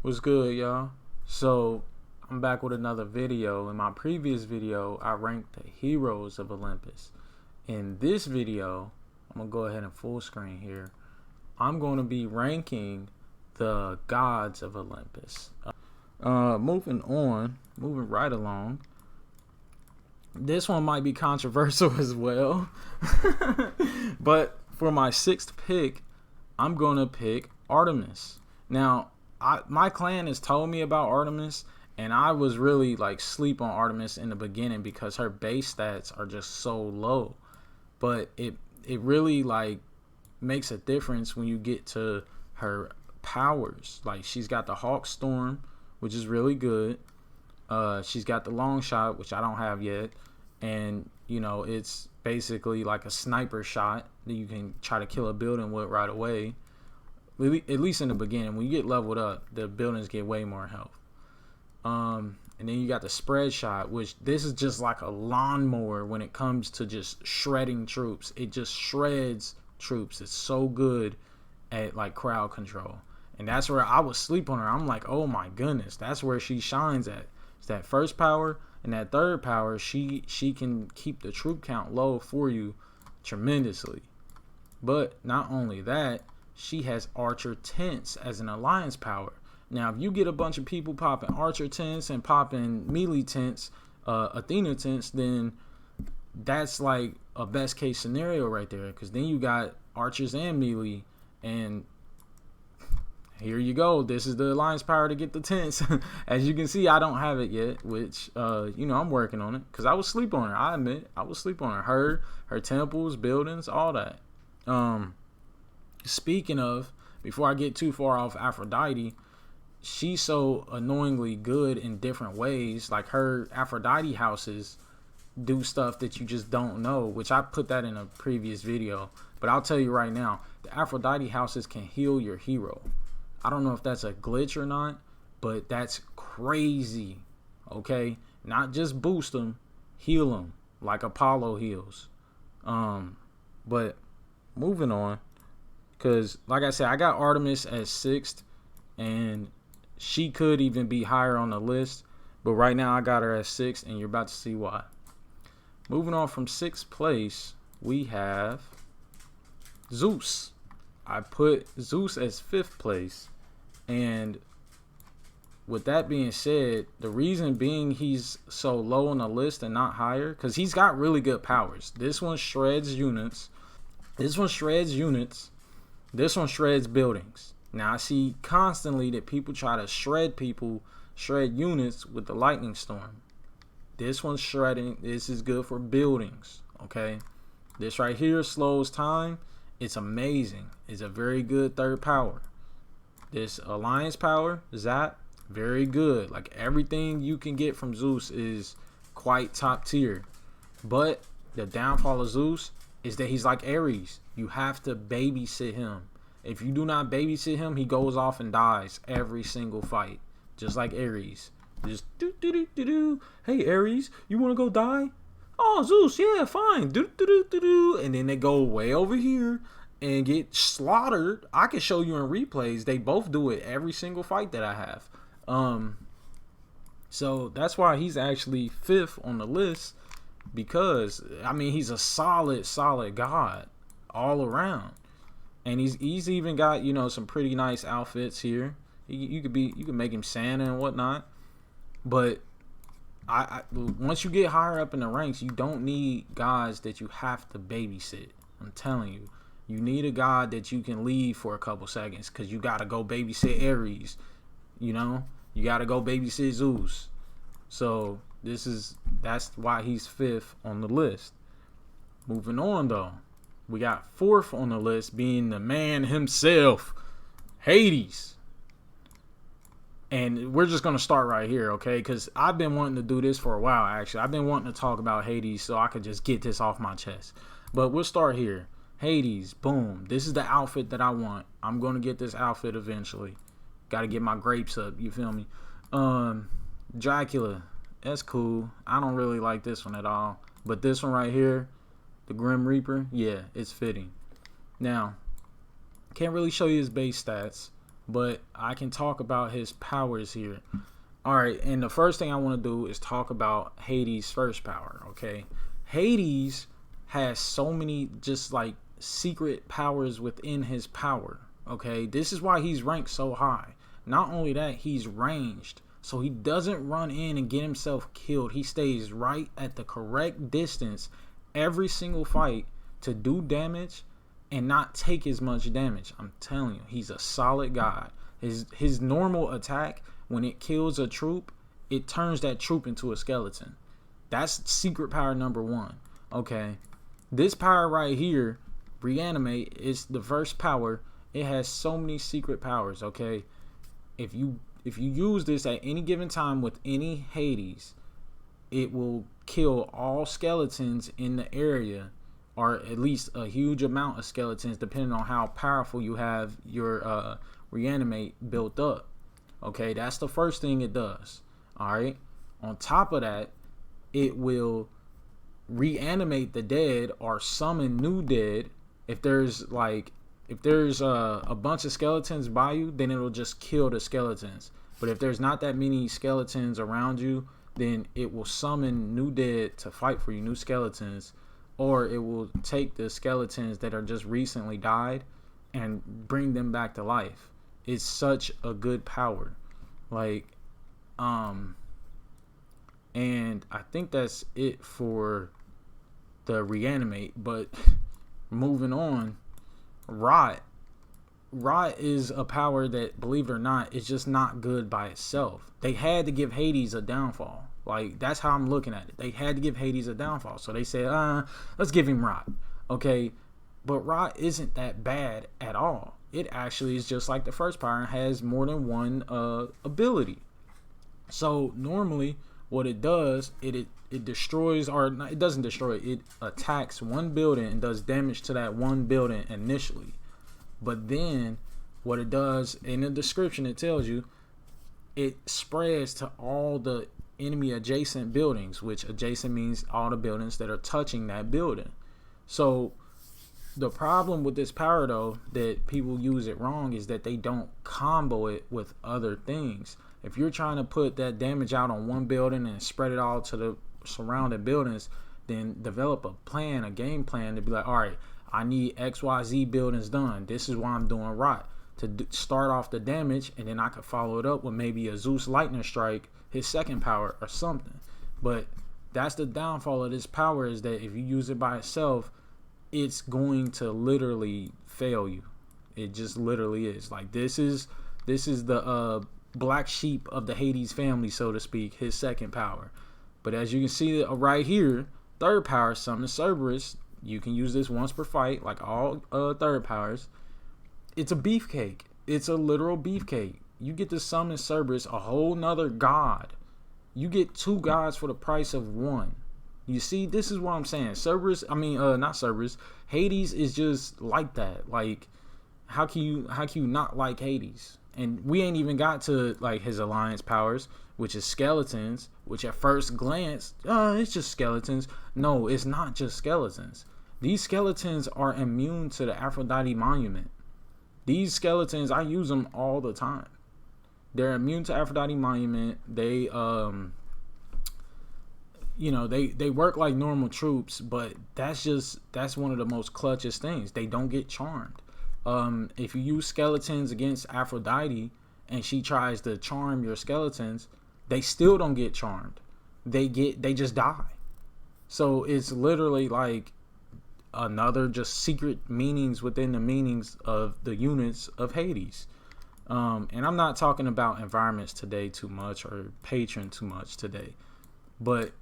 What's good, y'all? So, I'm back with another video. In my previous video, I ranked the heroes of Olympus. In this video, I'm going to go ahead and full screen here. I'm going to be ranking the gods of Olympus. Moving right along. This one might be controversial as well. But for my sixth pick, I'm going to pick Artemis. Now, my clan has told me about Artemis, and I was really like sleep on Artemis in the beginning because her base stats are just so low. But it really like makes a difference when you get to her powers. Like, she's got the Hawk Storm, which is really good. She's got the long shot, which I don't have yet, and you know, it's basically like a sniper shot that you can try to kill a building with right away. At least in the beginning. When you get leveled up, the buildings get way more health. And then you got the spread shot, which this is just like a lawnmower when it comes to just shredding troops. It just shreds troops. It's so good at like crowd control. And that's where I was sleep on her. I'm like, oh my goodness, that's where she shines at. It's that first power and that third power. She can keep the troop count low for you tremendously. But not only that, she has Archer Tents as an alliance power. Now, if you get a bunch of people popping Archer Tents and popping melee tents, Athena Tents, then that's like a best case scenario right there. Because then you got archers and melee, and here you go. This is the alliance power to get the tents. As you can see, I don't have it yet, which you know, I'm working on it because I was sleep on her. I admit, I was sleep on her. Her temples, buildings, all that. Speaking of, before I get too far off Aphrodite, she's so annoyingly good in different ways. Like, her Aphrodite houses do stuff that you just don't know, which I put that in a previous video. But I'll tell you right now, the Aphrodite houses can heal your hero. I don't know if that's a glitch or not, but that's crazy. Okay? Not just boost them, heal them like Apollo heals. But moving on. Because, like I said, I got Artemis at 6th, and she could even be higher on the list. But right now, I got her at 6th, and you're about to see why. Moving on from 6th place, we have Zeus. I put Zeus as 5th place. And with that being said, the reason being he's so low on the list and not higher, because he's got really good powers. This one shreds units. This one shreds units. This one shreds buildings. Now, I see constantly that people try to shred units with the lightning storm. This one's shredding. This is good for buildings, okay? This right here slows time. It's amazing. It's a very good third power. This alliance power, Zap, very good. Like, everything you can get from Zeus is quite top tier. But the downfall of Zeus is that he's like Ares. You have to babysit him. If you do not babysit him, he goes off and dies every single fight. Just like Ares. Just do. Hey, Ares, you want to go die? Oh, Zeus, yeah, fine. Do. And then they go way over here and get slaughtered. I can show you in replays. They both do it every single fight that I have. So that's why he's actually 5th on the list. Because, I mean, he's a solid god all around. And he's even got, you know, some pretty nice outfits here. You can make him Santa and whatnot. But once you get higher up in the ranks, you don't need guys that you have to babysit. I'm telling you. You need a god that you can leave for a couple seconds, because you got to go babysit Ares. You know? You got to go babysit Zeus. So that's why he's 5th on the list. Moving on, though. We got 4th on the list, being the man himself, Hades. And we're just going to start right here, okay? Because I've been wanting to do this for a while, actually. I've been wanting to talk about Hades so I could just get this off my chest. But we'll start here. Hades, boom. This is the outfit that I want. I'm going to get this outfit eventually. Got to get my grapes up, you feel me? Dracula, that's cool. I don't really like this one at all. But this one right here, the Grim Reaper, yeah, it's fitting. Now, can't really show you his base stats. but I can talk about his powers here. All right, and the first thing I want to do is talk about Hades' first power, okay? Hades has so many just like secret powers within his power, okay? This is why he's ranked so high. Not only that, he's ranged. So he doesn't run in and get himself killed. He stays right at the correct distance every single fight to do damage and not take as much damage. I'm telling you, he's a solid god. His normal attack, when it kills a troop, it turns that troop into a skeleton. That's secret power number 1. Okay. This power right here, reanimate, is the first power. It has so many secret powers, okay? If you use this at any given time with any Hades, it will kill all skeletons in the area, or at least a huge amount of skeletons, depending on how powerful you have your reanimate built up. Okay, that's the first thing it does. All right. On top of that, it will reanimate the dead or summon new dead. If there's a bunch of skeletons by you, then it'll just kill the skeletons. But if there's not that many skeletons around you, then it will summon new dead to fight for you, new skeletons, or it will take the skeletons that are just recently died and bring them back to life. It's such a good power. Like, and I think that's it for the reanimate. But moving on, rot is a power that, believe it or not, is just not good by itself. They had to give Hades a downfall. Like, that's how I'm looking at it. They had to give Hades a downfall. So they said, let's give him rot. Okay, but rot isn't that bad at all. It actually is just like the first power and has more than one ability. So normally what it does, it destroys, or not, it doesn't destroy, it attacks one building and does damage to that one building initially. But then what it does, in the description it tells you, it spreads to all the enemy adjacent buildings, which adjacent means all the buildings that are touching that building. So the problem with this power, though, that people use it wrong, is that they don't combo it with other things. If you're trying to put that damage out on one building and spread it all to the surrounding buildings, then develop a plan, a game plan to be like, all right, I need XYZ buildings done. This is why I'm doing rot, to start off the damage, and then I could follow it up with maybe a Zeus lightning strike, his second power, or something. But that's the downfall of this power, is that if you use it by itself, it's going to literally fail you. It just literally is. Like, this is the black sheep of the Hades family, so to speak, his second power. But as you can see right here, third power, summon Cerberus. You can use this once per fight, like all third powers. It's a beefcake. It's a literal beefcake. You get to summon Cerberus, a whole nother god. You get 2 gods for the price of 1. You see, this is what I'm saying. Not Cerberus. Hades is just like that. Like, how can you not like Hades? And we ain't even got to like his alliance powers, which is skeletons, which at first glance, it's just skeletons. No, it's not just skeletons. These skeletons are immune to the Aphrodite monument. These skeletons, I use them all the time. They're immune to Aphrodite monument. They they work like normal troops, but that's one of the most clutchest things. They don't get charmed. If you use skeletons against Aphrodite and she tries to charm your skeletons, they still don't get charmed. They just die. So it's literally like another just secret meanings within the meanings of the units of Hades. And I'm not talking about environments today too much, or patron too much today, but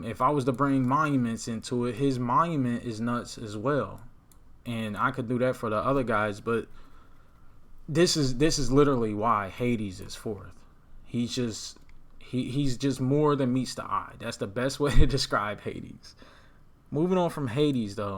if I was to bring monuments into it, his monument is nuts as well. And I could do that for the other guys, but this is literally why Hades is 4th. He's just more than meets the eye. That's the best way to describe Hades. Moving on from Hades, though,